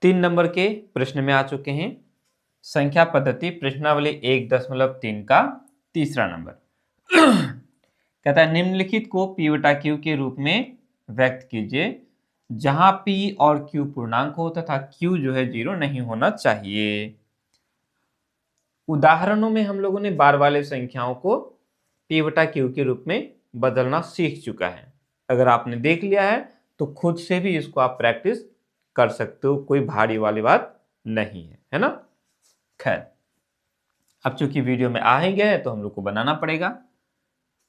3 number के प्रश्न में आ चुके हैं। संख्या पद्धति प्रश्नावली 1.3 का तीसरा नंबर। कहता है निम्नलिखित को P बटा Q के रूप में व्यक्त कीजिए जहां P और Q पूर्णांक हो तथा Q जो है 0 नहीं होना चाहिए। उदाहरणों में हम लोगों ने बार वाले संख्याओं को P बटा Q के रूप में बदलना सीख चुका है। अगर आपने देख लिया है तो खुद से भी इसको आप प्रैक्टिस कर सकते हो, कोई भारी वाली बात नहीं है ना। खैर, अब चूंकि वीडियो में आ ही गए हैं तो हम लोग को बनाना पड़ेगा।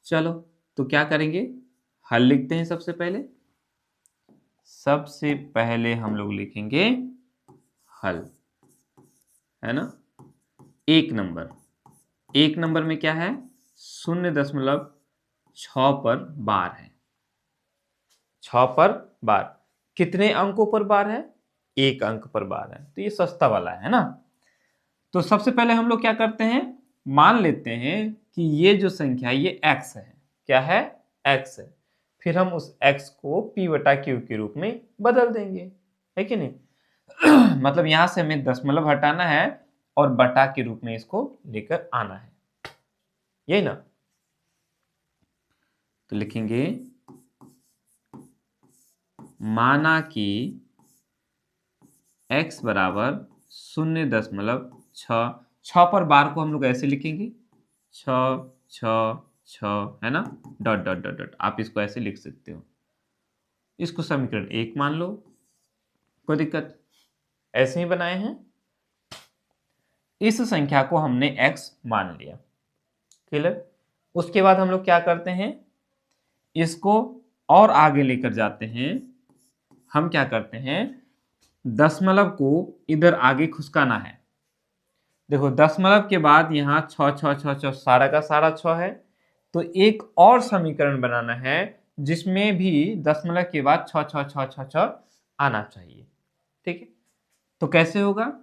चलो तो क्या करेंगे, हल लिखते हैं। सबसे पहले हम लोग लिखेंगे हल, है ना। एक नंबर में क्या है, 0.6 पर बार है। 6 पर बार, कितने अंकों पर बार है, 1 अंक पर बार है, तो ये सस्ता वाला है ना। तो सबसे पहले हम लोग क्या करते हैं, मान लेते हैं कि ये जो संख्या ये x है। क्या है, x है। फिर हम उस x को P बटा Q के रूप में बदल देंगे, है कि नहीं। मतलब यहां से हमें दशमलव हटाना है और बटा के रूप में इसको लेकर आना है, यही ना। तो लिखेंगे माना कि x बराबर 0.6, 6 पर बार को हम लोग ऐसे लिखेंगे 6 6 6, है ना, डॉट डॉट डॉट डॉट। आप इसको ऐसे लिख सकते हो, इसको समीकरण 1 मान लो, कोई दिक्कत, ऐसे ही बनाए हैं। इस संख्या को हमने x मान लिया, क्लियर। उसके बाद हम लोग क्या करते हैं, इसको और आगे लेकर जाते हैं। हम क्या करते हैं, दशमलव को इधर आगे खुसकाना है। देखो दशमलव के बाद यहाँ 6 6 6 6 सारा का सारा 6 है, तो एक और समीकरण बनाना है जिसमें भी दशमलव के बाद 6 6 6 6 6 आना चाहिए, ठीक है। तो कैसे होगा,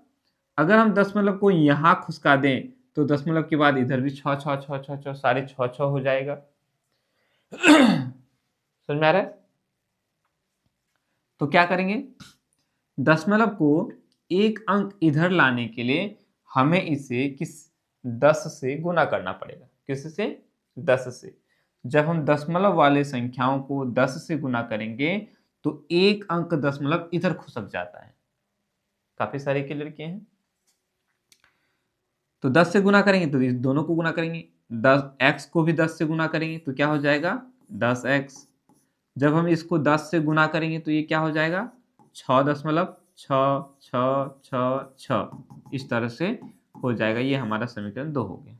अगर हम दशमलव को यहाँ खुसका दें तो दशमलव के बाद इधर भी 6 6 6 6 6 सारे 6 6 हो जाएगा। समझ में आ रहा है। तो क्या करेंगे, दशमलव को एक अंक इधर लाने के लिए हमें इसे 10 से गुना करना पड़ेगा। किससे, 10 से। जब हम दशमलव वाले संख्याओं को 10 से गुना करेंगे तो एक अंक दशमलव इधर खुसक जाता है। काफी सारे क्लियर किए हैं। तो 10 से गुना करेंगे तो इस दोनों को गुना करेंगे, 10x को भी 10 से गुना करेंगे तो क्या हो जाएगा 10x। जब हम इसको 10 से गुना करेंगे तो ये क्या हो जाएगा 6.66666, इस तरह से हो जाएगा। ये हमारा समीकरण 2 हो गया।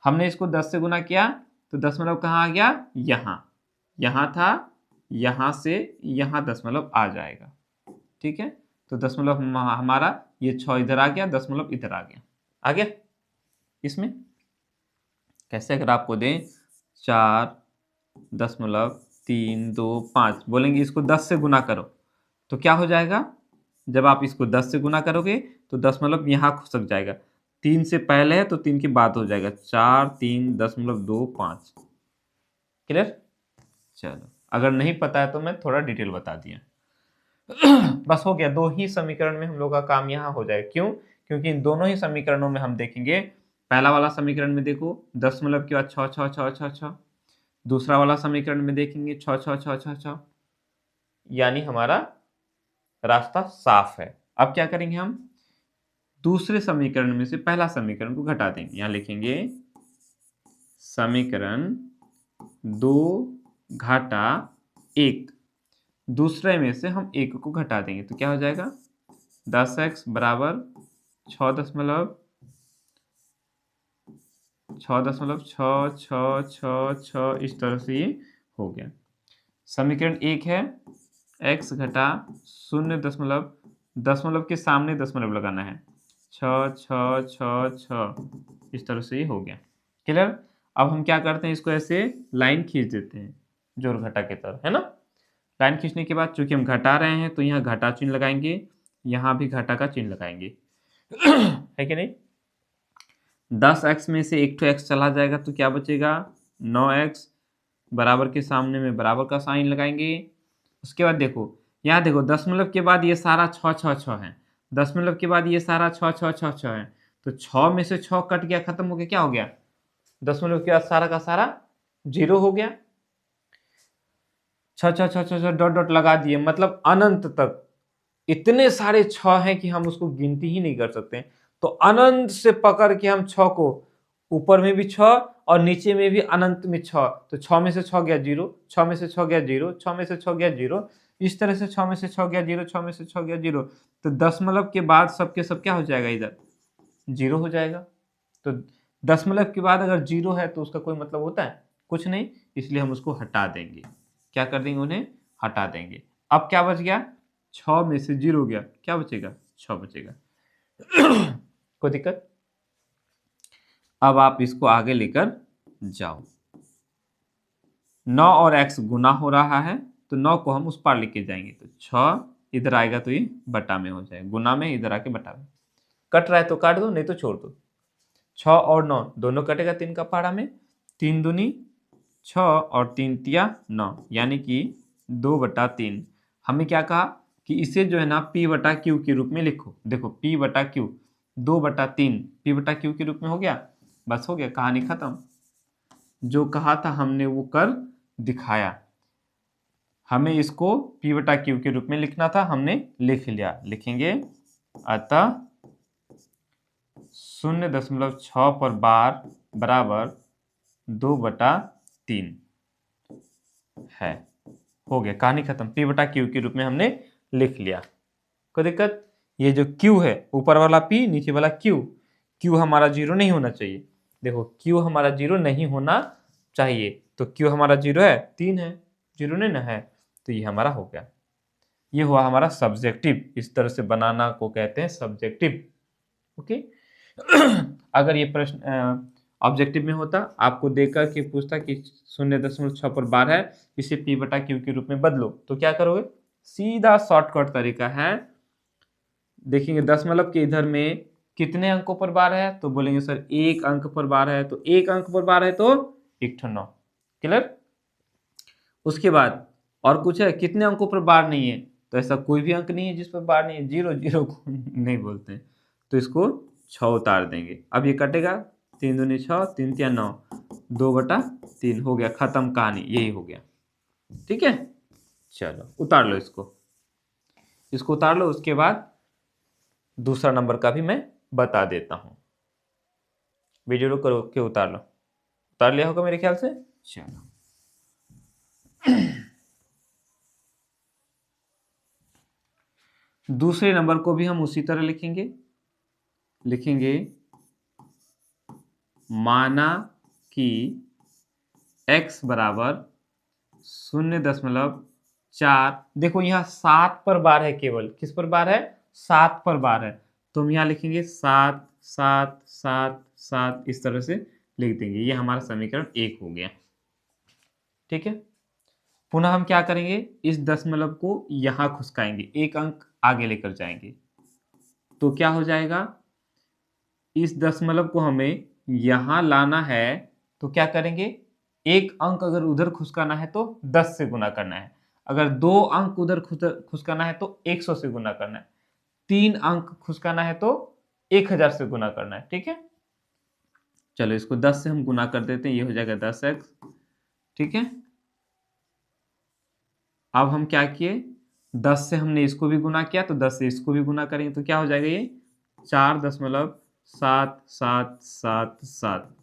हमने इसको 10 से गुना किया तो दशमलव कहाँ आ गया, यहाँ था, यहाँ से यहाँ दशमलव आ जाएगा, ठीक है। तो दशमलव हमारा ये 6 इधर आ गया, दशमलव इधर आ गया। इसमें कैसे, अगर आपको दें 4.325, बोलेंगे इसको 10 से गुना करो तो क्या हो जाएगा, जब आप इसको 10 से गुना करोगे तो दशमलव यहाँ खुसक जाएगा, 3 से पहले है तो 3 के बाद हो जाएगा, 4.3.25। क्लियर। चलो, अगर नहीं पता है तो मैं थोड़ा डिटेल बता दिया। बस हो गया, 2 ही समीकरण में हम लोग का काम यहाँ हो जाएगा। क्यों, क्योंकि इन दोनों ही समीकरणों में हम देखेंगे, पहला वाला समीकरण में देखो दशमलव के बाद 6 6 6 6 6, दूसरा वाला समीकरण में देखेंगे 6 6 6 6 6, यानी हमारा रास्ता साफ है। अब क्या करेंगे, हम दूसरे समीकरण में से पहला समीकरण को घटा देंगे। यहां लिखेंगे समीकरण 2 घटा 1, दूसरे में से हम 1 को घटा देंगे तो क्या हो जाएगा 10x बराबर 6.666, इस तरह से ये हो गया। समीकरण 1 है x घटा 0, दशमलव के सामने दशमलव लगाना है, 6 6 6 6, इस तरह से ये हो गया। क्लियर। अब हम क्या करते हैं, इसको ऐसे लाइन खींच देते हैं जोड़ घटा के तरह, है ना। लाइन खींचने के बाद चूंकि हम घटा रहे हैं तो यहाँ घटा चिन्ह लगाएंगे, यहाँ भी घटा का चिन्ह लगाएंगे, है कि नहीं। 10x में से एक x चला जाएगा तो क्या बचेगा 9x, बराबर के सामने में बराबर का साइन लगाएंगे। उसके बाद देखो यहाँ देखो दशमलव के बाद ये सारा 6 6 6 है, दशमलव के बाद ये सारा 6 6 6 6 है, तो 6 में से 6 कट गया, खत्म हो गया, क्या हो गया, दशमलव के बाद सारा का सारा 0 हो गया। 6 6 6 6 6 डॉट डॉट लगा दिए, मतलब अनंत तक इतने सारे 6 हैं कि हम उसको गिनती ही नहीं कर सकते। तो अनंत से पकड़ के हम 6 को, ऊपर में भी 6 और नीचे में भी अनंत में 6, तो 6 में से 6 गया 0, 6 में से 6 गया 0, 6 में से 6 गया 0, इस तरह से 6 में से 6 गया 0, 6 में से 6 गया 0, तो दशमलव के बाद सबके सब क्या हो जाएगा, इधर 0 हो जाएगा। तो दशमलव के बाद अगर 0 है तो उसका कोई मतलब होता है, कुछ नहीं, इसलिए हम उसको हटा देंगे। क्या कर देंगे, उन्हें हटा देंगे। अब क्या बच गया, 6 में से 0 गया, क्या बचेगा, 6 बचेगा। कोई दिक्कत। अब आप इसको आगे लेकर जाओ। 9 और x गुना हो रहा है, तो 9 को हम उस पार लेके जाएंगे, तो 6 इधर आएगा तो ये बटा में हो जाएगा, गुना में इधर आके बटा में। कट रहा है तो काट दो, नहीं तो छोड़ दो। 6 और 9 दोनों कटेगा 3 का पारा में, 3 दूनी 6 और 3 तिया 9, यानी कि 2/3। हमें क्या कहा कि इसे जो है ना p/q के रूप में लिखो। देखो p/q 2/3 p/q के रूप में हो गया, बस हो गया, कहानी खत्म। जो कहा था हमने वो कर दिखाया। हमें इसको p/q के रूप में लिखना था, हमने लिख लिया। लिखेंगे अतः 0.6 पर बार बराबर 2/3 है। हो गया, कहानी खत्म। p/q के रूप में हमने लिख लिया। कोई दिक्कत। ये जो q है, ऊपर वाला p नीचे वाला q, q हमारा 0 नहीं होना चाहिए। देखो q हमारा 0 नहीं होना चाहिए, तो q हमारा 0 है, 3 है, 0 नहीं ना है, तो ये हमारा हो गया। ये हुआ हमारा सब्जेक्टिव। इस तरह से बनाना को कहते हैं सब्जेक्टिव। ओके। अगर ये प्रश्न ऑब्जेक्टिव में होता, आपको देकर के पूछता कि 0.6 पर बार है, इसे p/q के रूप में बदलो, तो क्या करोगे, सीधा शॉर्टकट तरीका है। देखेंगे दशमलव के इधर में कितने अंकों पर बार है, तो बोलेंगे सर 1 अंक पर बार है, तो 1 अंक पर बार है तो 1/9। क्लियर। उसके बाद और कुछ है, कितने अंकों पर बार नहीं है, तो ऐसा कोई भी अंक नहीं है जिस पर बार नहीं है, 0 0 को नहीं बोलते हैं, तो इसको 6 उतार देंगे। अब ये कटेगा, 3 दूनी 6, 3 तिया 9, 2/3 हो गया, खत्म कहानी, यही हो गया। ठीक है, चलो उतार लो इसको, इसको उतार लो। उसके बाद दूसरा नंबर का भी मैं बता देता हूं। वीडियो रोक करो के उतार लो। उतार लिया होगा मेरे ख्याल से। चलो दूसरे नंबर को भी हम उसी तरह लिखेंगे। लिखेंगे माना कि x बराबर 0.4। देखो यहाँ 7 पर बार है, केवल किस पर बार है, 7 पर बार है, तो हम यहाँ लिखेंगे 7 7 7 7, इस तरह से लिख देंगे। ये हमारा समीकरण 1 हो गया। ठीक है। पुनः हम क्या करेंगे, इस दशमलव को यहां खुसकाएंगे, एक अंक आगे लेकर जाएंगे, तो क्या हो जाएगा, इस दशमलव को हमें यहां लाना है, तो क्या करेंगे, एक अंक अगर उधर खुसकाना है तो 10 से गुना करना है, अगर 2 अंक उधर खुसकाना है तो 100 से गुना करना है, 3 अंक खुसकाना है तो 1000 से गुना करना है। ठीक है, चलो इसको 10 से हम गुना कर देते हैं, ये हो जाएगा 10x। ठीक है, अब हम क्या किए, 10 से हमने इसको भी गुना किया, तो 10 से इसको भी गुना करेंगे, तो क्या हो जाएगा, ये 4.77777।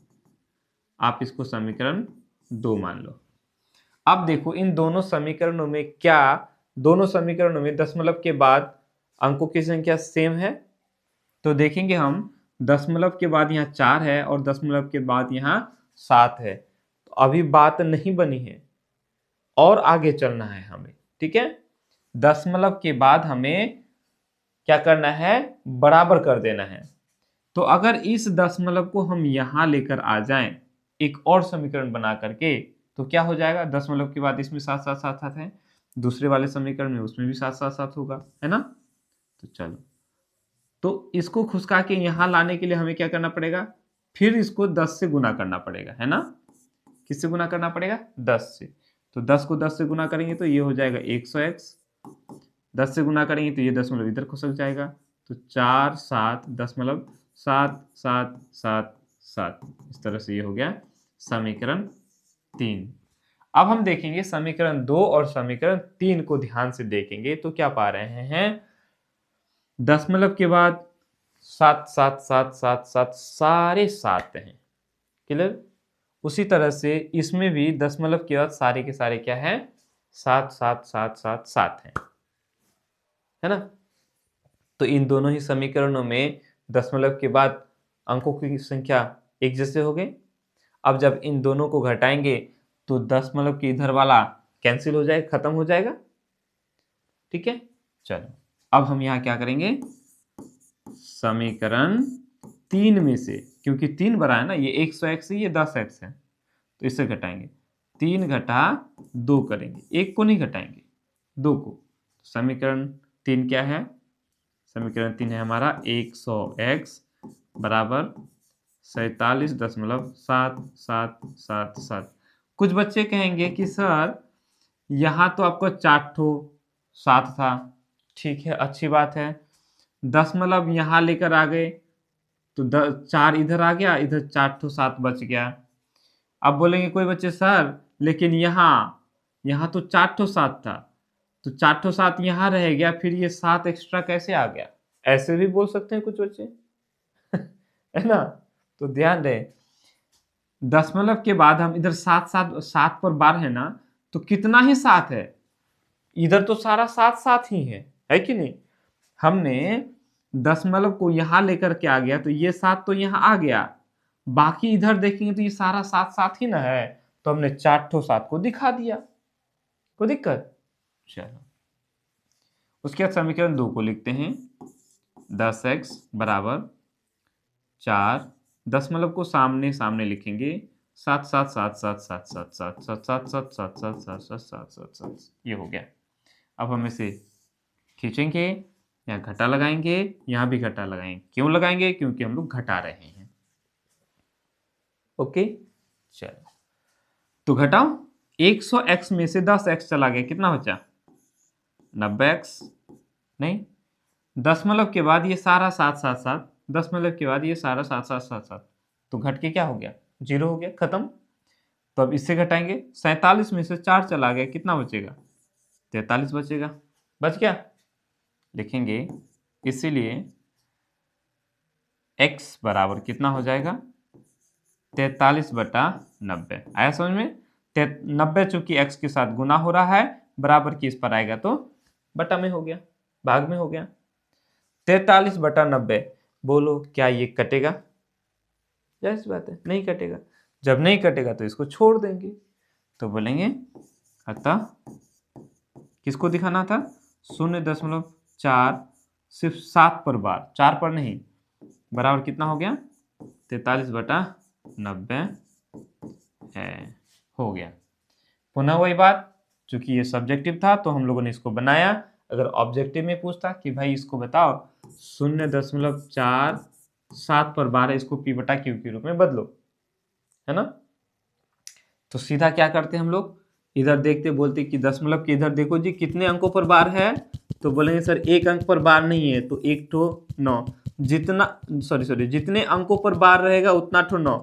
आप इसको समीकरण 2 मान लो। अब देखो इन दोनों समीकरणों में क्या, दोनों समीकरणों में दशमलव के बाद अंकों की संख्या सेम है, तो देखेंगे हम दशमलव के बाद यहाँ 4 है और दशमलव के बाद यहाँ 7 है, तो अभी बात नहीं बनी है और आगे चलना है हमें। ठीक है, दशमलव के बाद हमें क्या करना है, बराबर कर देना है। तो अगर इस दशमलव को हम यहां लेकर आ जाएं एक और समीकरण बना करके, तो क्या हो जाएगा, दशमलव के बाद इसमें 7 7 7 7 है, दूसरे वाले समीकरण में उसमें भी 7 7 7 होगा, है ना। तो चलो, तो इसको खुसका के यहां लाने के लिए हमें क्या करना पड़ेगा, फिर इसको 10 से गुना करना पड़ेगा, है ना। किससे गुना करना पड़ेगा, 10 से। तो 10 को 10 से गुना करेंगे तो ये हो जाएगा 100x, 10 से गुना करेंगे तो ये दशमलव इधर खसक जाएगा, तो 4 7 दशमलव 7 7 7 7, इस तरह से ये हो गया समीकरण 3। अब हम देखेंगे समीकरण 2 और समीकरण 3 को ध्यान से देखेंगे तो क्या पा रहे हैं, दशमलव के बाद 7 7 7 7 7 सारे 7 हैं, क्लियर। उसी तरह से इसमें भी दशमलव के बाद सारे के सारे क्या है, 7 7 7 7 7 है ना। तो इन दोनों ही समीकरणों में दशमलव के बाद अंकों की संख्या एक जैसे हो गए। अब जब इन दोनों को घटाएंगे तो दशमलव के इधर वाला कैंसिल हो जाएगा, खत्म हो जाएगा, ठीक है। चलो अब हम यहाँ क्या करेंगे, समीकरण 3 में से, क्योंकि 3 बड़ा है ना, ये 100x है, ये 10x है, तो इससे घटाएंगे, 3 घटा 2 करेंगे, एक को नहीं घटाएंगे, 2 को। समीकरण 3 क्या है, समीकरण 3 है हमारा 100x बराबर 47.7777। कुछ बच्चे कहेंगे कि सर यहाँ तो आपको 4 ठो 7 था, ठीक है, अच्छी बात है, दशमलव यहाँ लेकर आ गए तो 4 इधर आ गया, इधर 4 ठो 7 बच गया। अब बोलेंगे कोई बच्चे सर लेकिन यहाँ तो 4 ठो 7 था, तो 4 ठो 7 यहाँ रह गया, फिर ये 7 एक्स्ट्रा कैसे आ गया, ऐसे भी बोल सकते हैं कुछ बच्चे है ना। तो ध्यान दें, दशमलव के बाद हम इधर 7 7 7 पर बार है ना, तो कितना ही 7 है, इधर तो सारा 7 7 ही है कि नहीं। हमने दशमलव को यहाँ लेकर के आ गया तो ये 7 तो यहाँ आ गया, बाकी इधर देखेंगे तो ये सारा 7 7 ही ना है, तो हमने 4 ठो 7 को दिखा दिया, कोई दिक्कत। चलो उसके बाद समीकरण 2 को लिखते हैं, 10x बराबर 4, दशमलव को सामने सामने लिखेंगे, 7 7 7 7 7 7 7 7 7 7 7 7 7 7 7 7 7, ये हो गया। अब हम इसे खींचेंगे, यहाँ घटा लगाएंगे, यहाँ भी घटा लगाएंगे, क्यों लगाएंगे, क्योंकि हम लोग घटा रहे हैं। ओके चलो, तो घटाओ, 100x में से 10x चला गया, कितना बचा, 90x। नहीं, दशमलव के बाद ये सारा 7 7 7, दशमलव के बाद ये सारा 7 7 7 7, तो घट के क्या हो गया, 0 हो गया, खत्म। तो अब इससे घटाएंगे, 47 में से 4 चला गया, कितना बचेगा, 43 बचेगा, बच गया, लिखेंगे। इसीलिए x बराबर कितना हो जाएगा, 43/90। आया समझ में, 90 चूंकि x के साथ गुना हो रहा है, बराबर की इस पर आएगा तो बटा में हो गया, भाग में हो गया। 43/90, बोलो क्या ये कटेगा, जाहिर बात है नहीं कटेगा। जब नहीं कटेगा तो इसको छोड़ देंगे, तो बोलेंगे अतः किसको दिखाना था, 0.4 सिर्फ 7 पर बार, 4 पर नहीं, बराबर कितना हो गया, 43/90 है, हो गया। पुनः वही बात, चूंकि ये सब्जेक्टिव था तो हम लोगों ने इसको बनाया। अगर ऑब्जेक्टिव में पूछता कि भाई इसको बताओ 0.4 7 पर बार है, इसको p/q के रूप में बदलो, है ना। तो सीधा क्या करते हम लोग, इधर देखते बोलते कि दशमलव के इधर देखो जी कितने अंकों पर बार है, तो बोलेंगे सर एक अंक पर बार नहीं है, तो 1 ठो 9, जितना सॉरी जितने अंकों पर बार रहेगा उतना ठो 9,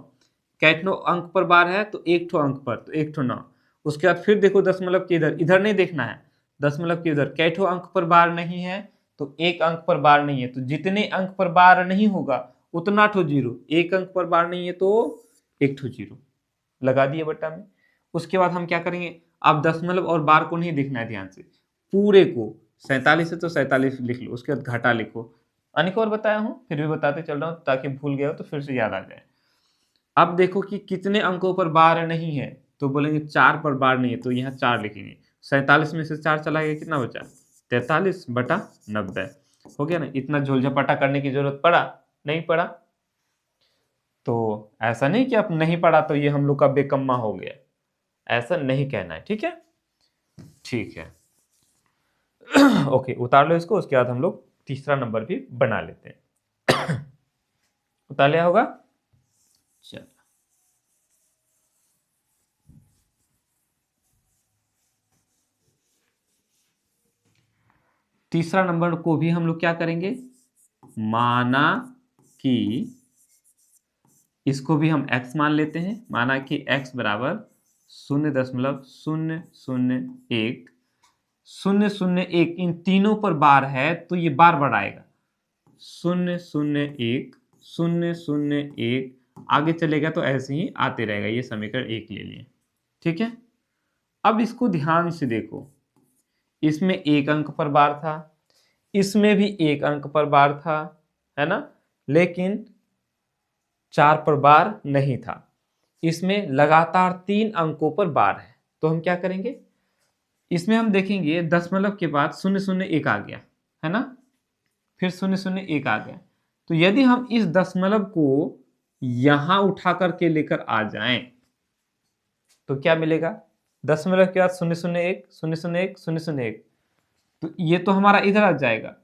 कैटनो अंक पर बार है तो 1 ठो अंक पर, तो 1 ठो 9। उसके बाद फिर देखो दशमलव के इधर, इधर नहीं देखना है, दशमलव के इधर कैठो अंक पर बार नहीं है, तो 1 अंक पर बार नहीं है, तो जितने अंक पर बार नहीं होगा उतना ठो 0, 1 अंक पर बार नहीं है तो 1 ठो 0 लगा दिए बट्टा में। उसके बाद हम क्या करेंगे, अब दशमलव और बार को नहीं देखना है ध्यान से, पूरे को 47 है तो 47 लिख लो, उसके बाद घाटा लिखो। अनेक और बताया हूँ, फिर भी बताते चल रहा हूँ ताकि भूल गए हो तो फिर से याद आ जाए। अब देखो कि कितने अंकों पर बार नहीं है, तो बोलेंगे 4 पर बार नहीं है, तो यहाँ 4 लिखेंगे, 47 में से 4 चला गया, कितना बचा, 43/90 हो गया ना। इतना झोलझपाटा करने की जरूरत पड़ा, नहीं पड़ा। तो ऐसा नहीं कि अब नहीं पढ़ा तो ये हम लोग का बेकम्मा हो गया, ऐसा नहीं कहना है, ठीक है, ठीक है। ओके उतार लो इसको, उसके बाद हम लोग तीसरा नंबर भी बना लेते हैं। उतार लिया होगा, चल तीसरा नंबर को भी हम लोग क्या करेंगे, माना कि इसको भी हम x मान लेते हैं, माना कि x बराबर 0.001 001 इन तीनों पर बार है तो ये बार बार आएगा, 001 001 आगे चलेगा तो ऐसे ही आते रहेगा। ये समीकरण 1 ले लिए, ठीक है। अब इसको ध्यान से देखो, इसमें 1 अंक पर बार था, इसमें भी 1 अंक पर बार था, है ना, लेकिन 4 पर बार नहीं था। इसमें लगातार 3 अंकों पर बार है, तो हम क्या करेंगे, इसमें हम देखेंगे दशमलव के बाद 001 आ गया, है ना, फिर 001 आ गया। तो यदि हम इस दशमलव को यहां उठा करके लेकर आ जाएं तो क्या मिलेगा, दशमलव के बाद 001 001 001, तो ये तो हमारा इधर आ जाएगा,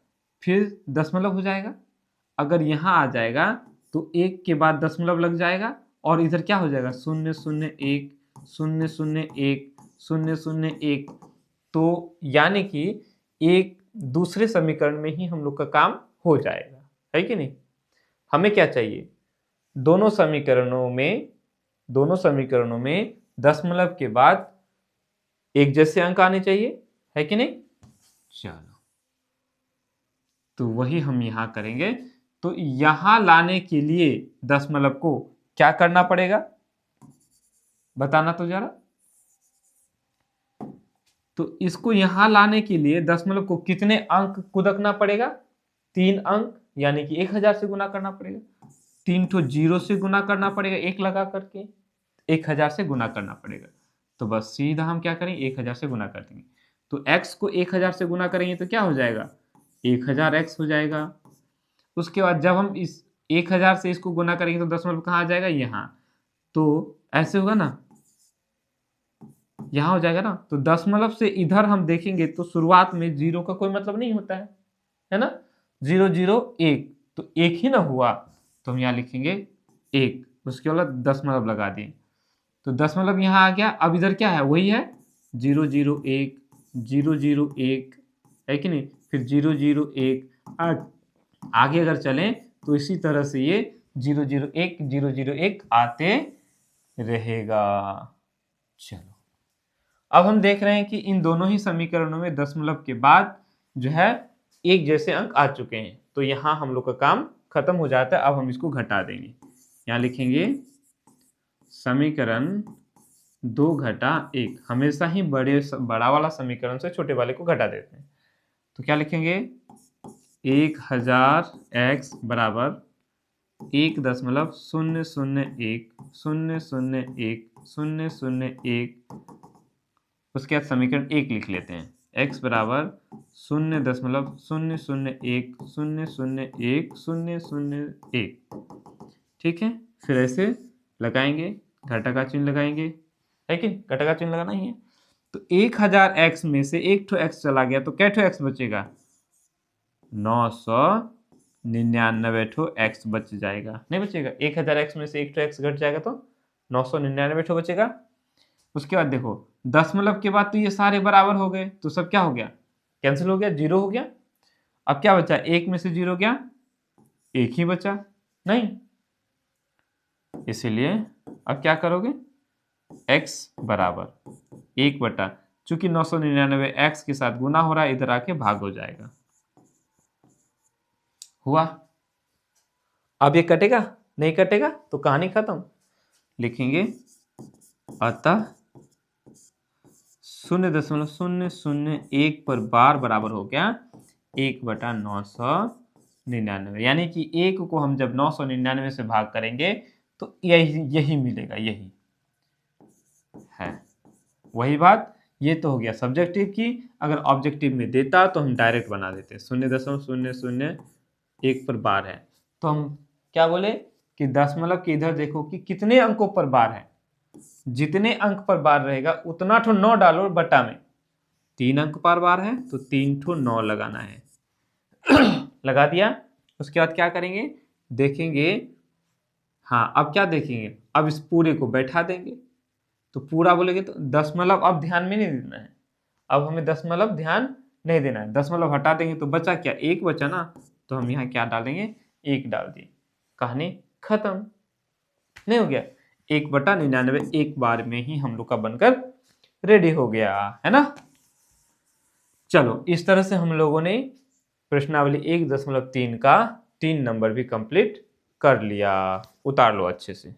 फिर दशमलव हो जाएगा। अगर यहां आ जाएगा तो 1 के बाद दशमलव लग जाएगा और इधर क्या हो जाएगा, 001 001 001। तो यानी कि एक दूसरे समीकरण में ही हम लोग का काम हो जाएगा, है कि नहीं। हमें क्या चाहिए, दोनों समीकरणों में दशमलव के बाद एक जैसे अंक आने चाहिए, है कि नहीं। चलो, तो वही हम यहां करेंगे। तो यहां लाने के लिए दशमलव को क्या करना पड़ेगा, बताना तो जरा। तो इसको यहां लाने के लिए दशमलव को कितने अंक कुदकना पड़ेगा, 3 अंक, यानी कि 1000 से गुना करना पड़ेगा। 3 ठो जीरो से गुना करना पड़ेगा, 1 लगा करके 1000 से गुना करना पड़ेगा। तो बस सीधा हम क्या करेंगे, 1000 से गुना कर देंगे। तो x को 1000 से गुना करेंगे तो क्या हो जाएगा, 1000x हो जाएगा। उसके बाद जब हम इस 1000 से इसको गुना करेंगे तो दशमलव कहाँ आ जाएगा, यहाँ। तो ऐसे होगा ना, यहाँ हो जाएगा ना। तो दशमलव से इधर हम देखेंगे तो शुरुआत में जीरो का कोई मतलब नहीं होता है ना, 001, तो 1 ही ना हुआ, तो हम यहाँ लिखेंगे 1, उसके बाद दशमलव लगा दिए, तो दशमलव यहाँ आ गया। अब इधर क्या है, वही है 001 001, है कि नहीं, फिर 001 आगे अगर चलें तो इसी तरह से ये 001 001 आते रहेगा। चलो, अब हम देख रहे हैं कि इन दोनों ही समीकरणों में दशमलव के बाद जो है एक जैसे अंक आ चुके हैं, तो यहां हम लोग का काम खत्म हो जाता है। अब हम इसको घटा देंगे, यहां लिखेंगे समीकरण 2 घटा 1। हमेशा ही बड़ा वाला समीकरण से छोटे वाले को घटा देते हैं। तो क्या लिखेंगे, 1000x बराबर 1.001 001 001। उसके बाद समीकरण 1 लिख लेते हैं, x बराबर 0.001 001 001, ठीक है। फिर ऐसे लगाएंगे, घटा का चिन्ह लगाएंगे, है कि घटा का चिन्ह लगाना ही है। तो 1000x में से एक ठो x चला गया तो कै ठो x बचेगा, 999 ठो x बच जाएगा, नहीं बचेगा। 1000x में से एक ठो x घट जाएगा तो 999 ठो बचेगा। उसके बाद देखो दशमलव के बाद तो ये सारे बराबर हो गए, तो सब क्या हो गया, कैंसिल हो गया, 0 हो गया। अब क्या बचा, 1 में से 0 गया, 1 ही बचा, नहीं, इसीलिए अब क्या करोगे, x बराबर 1 बटा, चूंकि 999 x के साथ गुना हो रहा है, इधर आके भाग हो जाएगा, हुआ। अब ये कटेगा, नहीं कटेगा तो कहानी खत्म। लिखेंगे अतः 0.001 पर बार बराबर हो गया 1/999, यानी कि 1 को हम जब 999 से भाग करेंगे तो यही मिलेगा, यही है। वही बात, ये तो हो गया सब्जेक्टिव की। अगर ऑब्जेक्टिव में देता तो हम डायरेक्ट बना देते, 0.001 पर बार है तो हम क्या बोले कि दशमलव के इधर देखो कि कितने अंकों पर बार है, जितने अंक पर बार रहेगा उतना ठो 9 डालो बटा में। 3 अंक पर बार है तो 3 ठो 9 लगाना है लगा दिया। उसके बाद क्या करेंगे, देखेंगे, हाँ अब क्या देखेंगे, अब इस पूरे को बैठा देंगे। तो पूरा बोलेंगे तो दशमलव अब ध्यान में नहीं देना है, अब हमें दशमलव ध्यान नहीं देना है। दशमलव हटा देंगे तो बचा क्या, एक बचा ना, तो हम यहाँ क्या डालेंगे, एक डाल दिए, कहानी खत्म। नहीं हो गया, 1/99 एक बार में ही हम लोग का बनकर रेडी हो गया, है ना। चलो इस तरह से हम लोगों ने प्रश्नावली 1.3 का 3 नंबर भी कंप्लीट कर लिया। उतार लो अच्छे से।